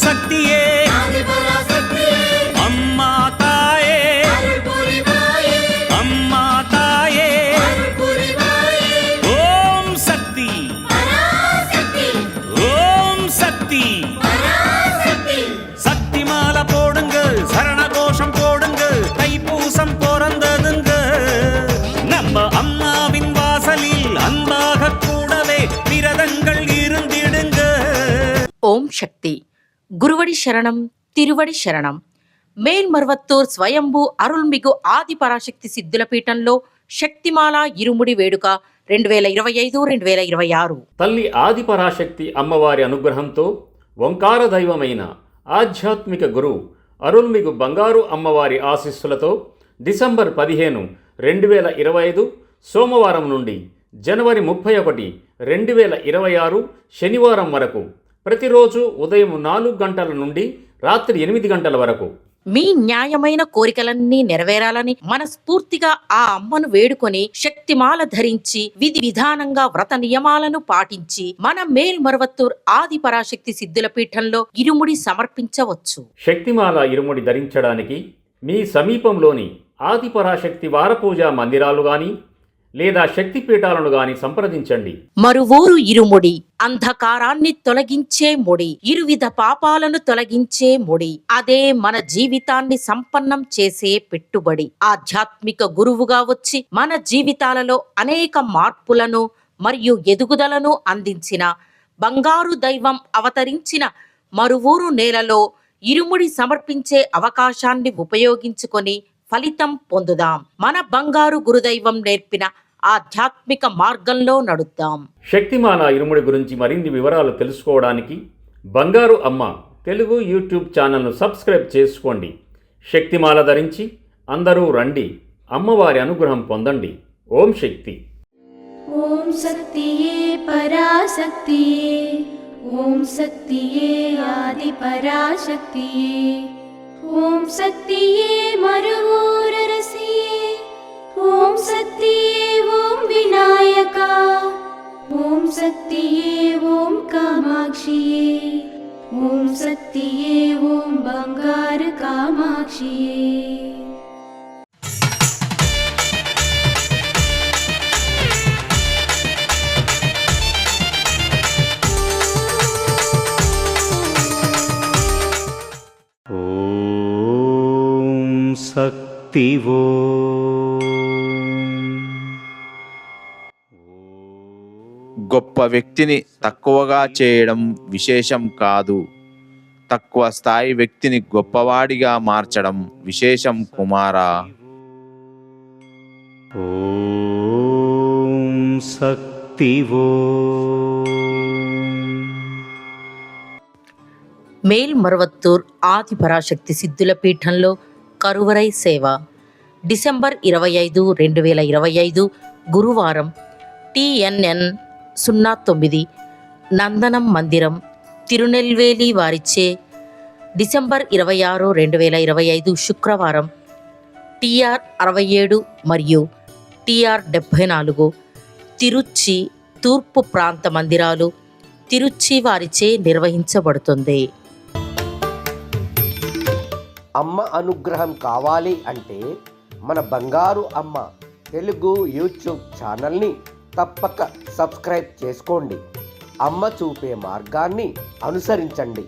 சக்தியே அம்மா தாயே அம்மா தாயே ஓம் சக்தி ஓம் சக்தி சக்தி மாலை போடுங்க சரண கோஷம் போடுங்க தைப்பூசம் பிறந்ததுங்க நம்ம அம்மாவின் வாசலில் அன்பாக கூடவே விரதங்கள் இருந்திடுங்க. ஓம் சக்தி. குருவடி சரணம், తిరువడి శరణం. మేల్మర్వత్తూర్ స్వయంభూ అరుల్మిగు ఆది పరాశక్తి సిద్ధుల పీఠంలో శక్తిమాల ఇరుముడి వేడుక 2025-2026. తల్లి ఆది పరాశక్తి అమ్మవారి అనుగ్రహంతో ఓంకార దైవమైన ఆధ్యాత్మిక గురు అరుల్మిగు బంగారు అమ్మవారి ఆశీస్సులతో డిసెంబర్ 15, 2025 సోమవారం నుండి జనవరి 31, 2026 శనివారం వరకు ప్రతిరోజు ఉదయం 4 గంటల నుండి రాత్రి 8 గంటల వరకు మీ న్యాయమైన కోరికలన్నీ నెరవేరాలని మనస్ఫూర్తిగా ఆ అమ్మను వేడుకొని శక్తిమాల ధరించి విధి విధానంగా వ్రత నియమాలను పాటించి మన మేల్మర్వత్తూర్ ఆది పరాశక్తి సిద్ధుల పీఠంలో ఇరుముడి సమర్పించవచ్చు. శక్తిమాల ఇరుముడి ధరించడానికి మీ సమీపంలోని ఆది పరాశక్తి వారపూజా మందిరాలు గాని లేదా శక్తిపీఠాలను గాని సంప్రదించండి. మరువూరు ఇరుముడి అంధకారాన్ని తొలగించే ముడి, ఇరువిధ పాపాలను తొలగించే ముడి, అదే మన జీవితాన్ని సంపన్నం చేసే పెట్టుబడి. ఆధ్యాత్మిక గురువుగా వచ్చి మన జీవితాలలో అనేక మార్పులను మరియు ఎదుగుదలను అందించిన బంగారు దైవం అవతరించిన మరువూరు నేలలో ఇరుముడి సమర్పించే అవకాశాన్ని ఉపయోగించుకొని ఫలితం పొందుదాం. మన బంగారు గురుదైవం నేర్పిన ఆధ్యాత్మిక మార్గంలో నడుద్దాం. శక్తిమాల ఇరుముడి గురించి మరిన్ని వివరాలు తెలుసుకోవడానికి బంగారు అమ్మ తెలుగు యూట్యూబ్ ఛానల్ను సబ్స్క్రైబ్ చేసుకోండి. శక్తిమాల ధరించి అందరూ రండి, అమ్మవారి అనుగ్రహం పొందండి. ఓం శక్తి. ఓం శక్తియే పరాశక్తియే, ఓం శక్తియే ఆది పరాశక్తియే, ఓం శక్తియే మరువూరరసియే, ఓం శక్తియే ఓం వినాయక, ఓం శక్తియే ఓం కామాక్షియే, ఓం శక్తియే ఓం బంగారు కామాక్షియే. శక్తివో గొప్ప వ్యక్తిని తక్కువగా చేయడం విశేషం కాదు, తక్కువ స్థాయి వ్యక్తిని గొప్పవాడిగా మార్చడం విశేషం కుమారా. ఓం శక్తివో. మేల్మర్వత్తూర్ ఆది పరాశక్తి సిద్ధుల పీఠంలో కరువరై సేవ డిసెంబర్ 25, 2025 గురువారం TNN 09 నందనం మందిరం తిరునెల్వేలి వారిచే డిసెంబర్ 26, 2025 శుక్రవారం TR 67 మరియు TR 74 తిరుచి తూర్పు ప్రాంత మందిరాలు తిరుచి వారిచే నిర్వహించబడుతుంది. అమ్మ అనుగ్రహం కావాలి అంటే మన బంగారు అమ్మ తెలుగు యూట్యూబ్ ఛానల్ని తప్పక సబ్స్క్రైబ్ చేసుకోండి. అమ్మ చూపే మార్గాన్ని అనుసరించండి.